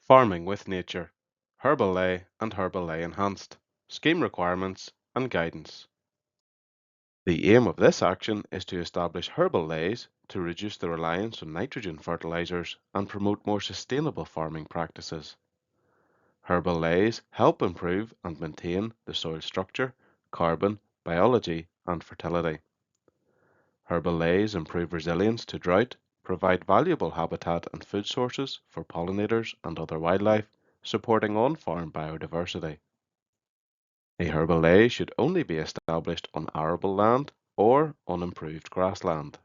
Farming with Nature, Herbal Ley and Herbal Ley Enhanced, Scheme Requirements and Guidance. The aim of this action is to establish herbal leys to reduce the reliance on nitrogen fertilizers and promote more sustainable farming practices. Herbal leys help improve and maintain the soil structure, carbon, biology and fertility. Herbal leys improve resilience to drought, provide valuable habitat and food sources for pollinators and other wildlife, supporting on-farm biodiversity. A herbal ley should only be established on arable land or unimproved grassland.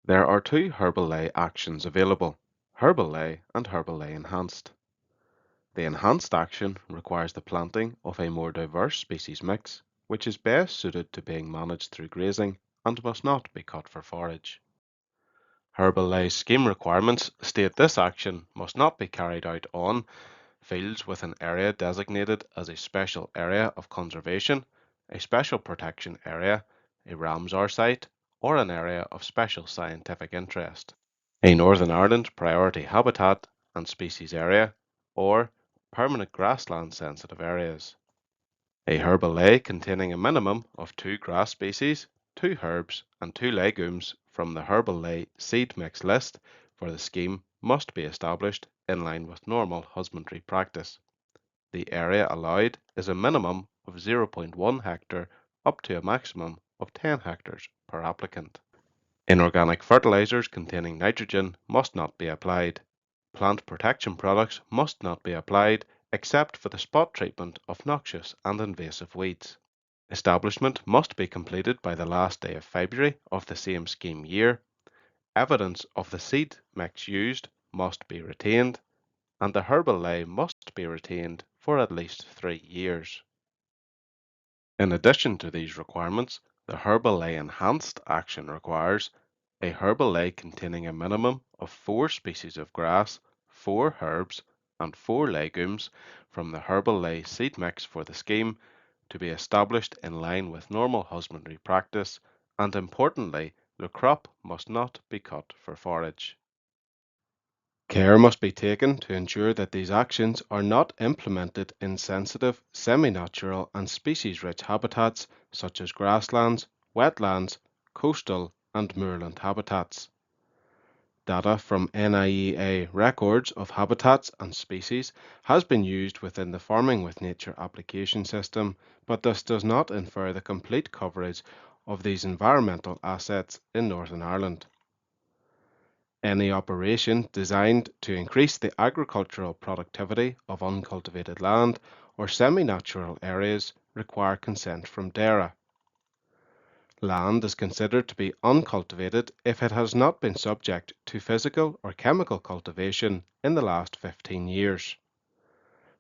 There are two herbal ley actions available, herbal ley and herbal ley enhanced. The enhanced action requires the planting of a more diverse species mix, which is best suited to being managed through grazing and must not be cut for forage. Herbal ley scheme requirements state this action must not be carried out on fields with an area designated as a special area of conservation, a special protection area, a Ramsar site, or an area of special scientific interest, a Northern Ireland priority habitat and species area, or permanent grassland sensitive areas. A herbal ley containing a minimum of 2 grass species, 2 herbs and 2 legumes from the herbal ley seed mix list for the scheme must be established in line with normal husbandry practice. The area allowed is a minimum of 0.1 hectare up to a maximum of 10 hectares per applicant. Inorganic fertilizers containing nitrogen must not be applied. Plant protection products must not be applied except for the spot treatment of noxious and invasive weeds. Establishment must be completed by the last day of February of the same scheme year. Evidence of the seed mix used must be retained, and the herbal ley must be retained for at least 3 years. In addition to these requirements, the herbal ley enhanced action requires a herbal ley containing a minimum of 4 species of grass, 4 herbs, and 4 legumes from the herbal ley seed mix for the scheme to be established in line with normal husbandry practice, and importantly, the crop must not be cut for forage. Care must be taken to ensure that these actions are not implemented in sensitive, semi-natural and species-rich habitats such as grasslands, wetlands, coastal and moorland habitats. Data from NIEA records of habitats and species has been used within the Farming with Nature application system, but this does not infer the complete coverage of these environmental assets in Northern Ireland. Any operation designed to increase the agricultural productivity of uncultivated land or semi-natural areas require consent from DAERA. Land is considered to be uncultivated if it has not been subject to physical or chemical cultivation in the last 15 years.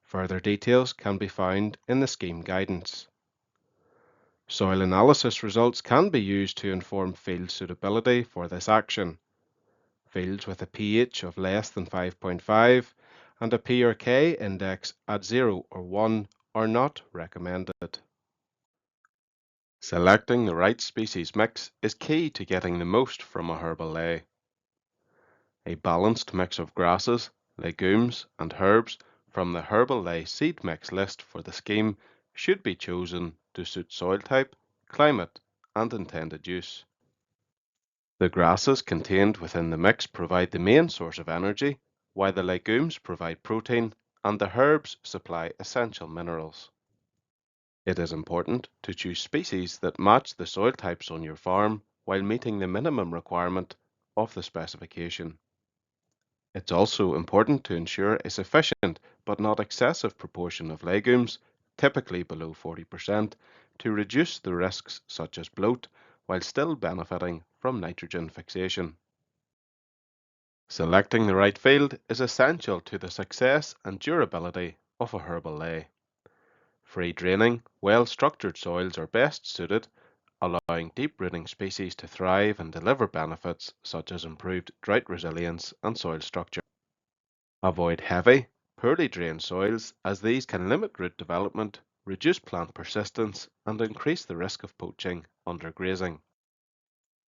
Further details can be found in the scheme guidance. Soil analysis results can be used to inform field suitability for this action. Fields with a pH of less than 5.5 and a P or K index at 0 or 1 are not recommended. Selecting the right species mix is key to getting the most from a herbal ley. A balanced mix of grasses, legumes and herbs from the herbal ley seed mix list for the scheme should be chosen to suit soil type, climate and intended use. The grasses contained within the mix provide the main source of energy, while the legumes provide protein and the herbs supply essential minerals. It is important to choose species that match the soil types on your farm while meeting the minimum requirement of the specification. It's also important to ensure a sufficient but not excessive proportion of legumes, typically below 40%, to reduce the risks such as bloat while still benefiting from nitrogen fixation. Selecting the right field is essential to the success and durability of a herbal ley. Free draining, well-structured soils are best suited, allowing deep-rooting species to thrive and deliver benefits such as improved drought resilience and soil structure. Avoid heavy, poorly drained soils as these can limit root development, reduce plant persistence and increase the risk of poaching under grazing.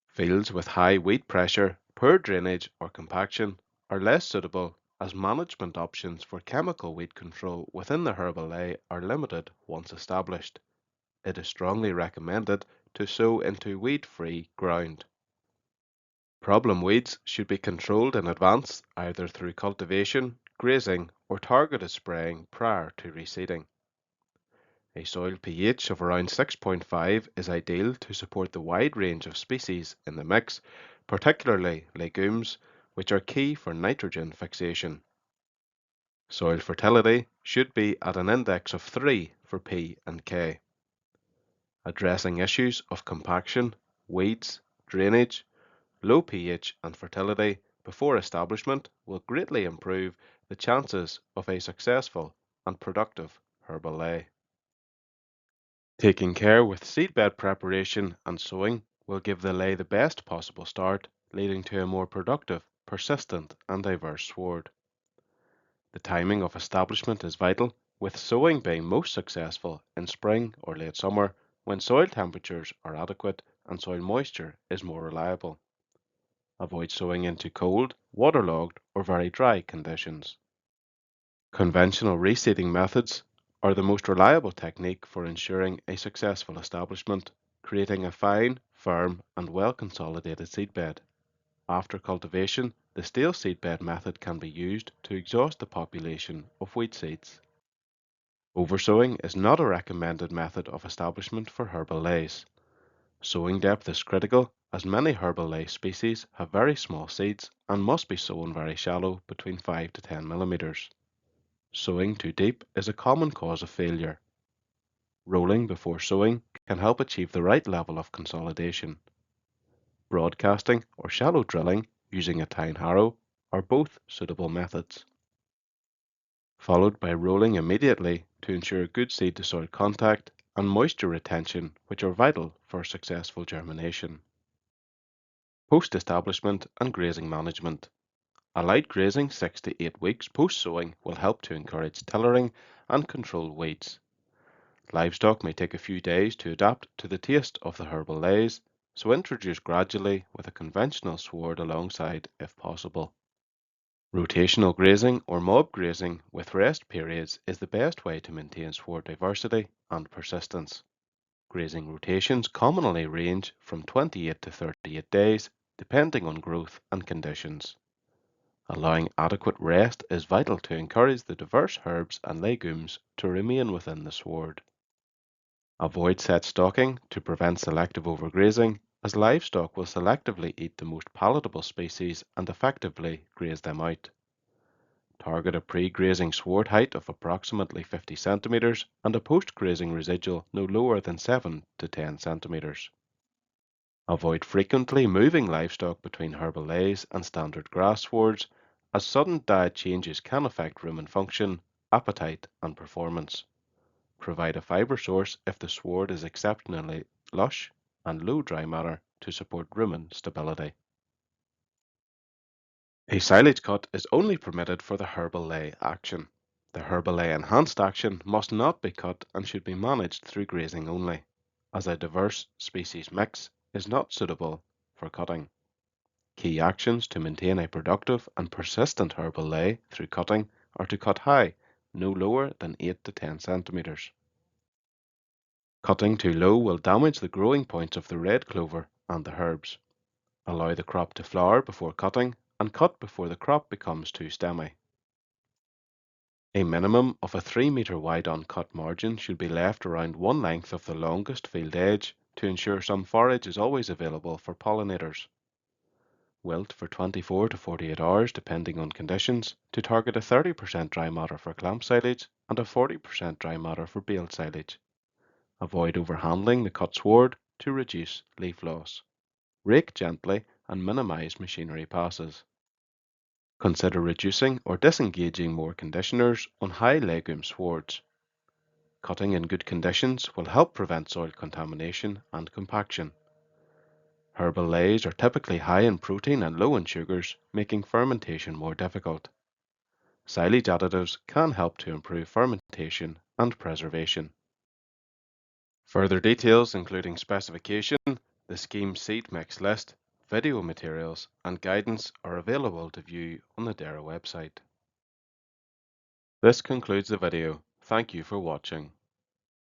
Fields with high weed pressure, poor drainage or compaction are less suitable as management options for chemical weed control within the herbal ley are limited once established. It is strongly recommended to sow into weed-free ground. Problem weeds should be controlled in advance either through cultivation, grazing, or targeted spraying prior to reseeding. A soil pH of around 6.5 is ideal to support the wide range of species in the mix, particularly legumes, which are key for nitrogen fixation. Soil fertility should be at an index of 3 for P and K. Addressing issues of compaction, weeds, drainage, low pH and fertility before establishment will greatly improve the chances of a successful and productive herbal ley. Taking care with seedbed preparation and sowing will give the ley the best possible start, leading to a more productive, persistent and diverse sward. The timing of establishment is vital, with sowing being most successful in spring or late summer when soil temperatures are adequate and soil moisture is more reliable. Avoid sowing into cold, waterlogged or very dry conditions. Conventional reseeding methods are the most reliable technique for ensuring a successful establishment, creating a fine, firm and well-consolidated seedbed. After cultivation, the stale seedbed method can be used to exhaust the population of weed seeds. Oversowing is not a recommended method of establishment for herbal leys. Sowing depth is critical as many herbal ley species have very small seeds and must be sown very shallow between 5 to 10 millimeters. Sowing too deep is a common cause of failure. Rolling before sowing can help achieve the right level of consolidation. Broadcasting or shallow drilling using a tine harrow are both suitable methods. Followed by rolling immediately to ensure good seed to soil contact and moisture retention, which are vital for successful germination. Post-establishment and grazing management. Allied grazing 6 to 8 weeks post-sowing will help to encourage tillering and control weeds. Livestock may take a few days to adapt to the taste of the herbal leys, so introduce gradually with a conventional sward alongside if possible. Rotational grazing or mob grazing with rest periods is the best way to maintain sward diversity and persistence. Grazing rotations commonly range from 28 to 38 days, depending on growth and conditions. Allowing adequate rest is vital to encourage the diverse herbs and legumes to remain within the sward. Avoid set stocking to prevent selective overgrazing, as livestock will selectively eat the most palatable species and effectively graze them out. Target a pre-grazing sward height of approximately 50 centimeters and a post-grazing residual no lower than 7 to 10 centimeters. Avoid frequently moving livestock between herbal leys and standard grass swards, as sudden diet changes can affect rumen function, appetite and performance. Provide a fiber source if the sward is exceptionally lush and low dry matter to support rumen stability. A silage cut is only permitted for the herbal ley action. The herbal ley enhanced action must not be cut and should be managed through grazing only, as a diverse species mix is not suitable for cutting. Key actions to maintain a productive and persistent herbal ley through cutting are to cut high, no lower than 8 to 10 centimeters. Cutting too low will damage the growing points of the red clover and the herbs. Allow the crop to flower before cutting and cut before the crop becomes too stemmy. A minimum of a 3 meter wide uncut margin should be left around one length of the longest field edge to ensure some forage is always available for pollinators. Wilt for 24 to 48 hours depending on conditions to target a 30% dry matter for clamp silage and a 40% dry matter for baled silage. Avoid overhandling the cut sward to reduce leaf loss. Rake gently and minimize machinery passes. Consider reducing or disengaging more conditioners on high legume swards. Cutting in good conditions will help prevent soil contamination and compaction. Herbal leys are typically high in protein and low in sugars, making fermentation more difficult. Silage additives can help to improve fermentation and preservation. Further details including specification, the scheme seed mix list, video materials and guidance are available to view on the DARA website. This concludes the video. Thank you for watching.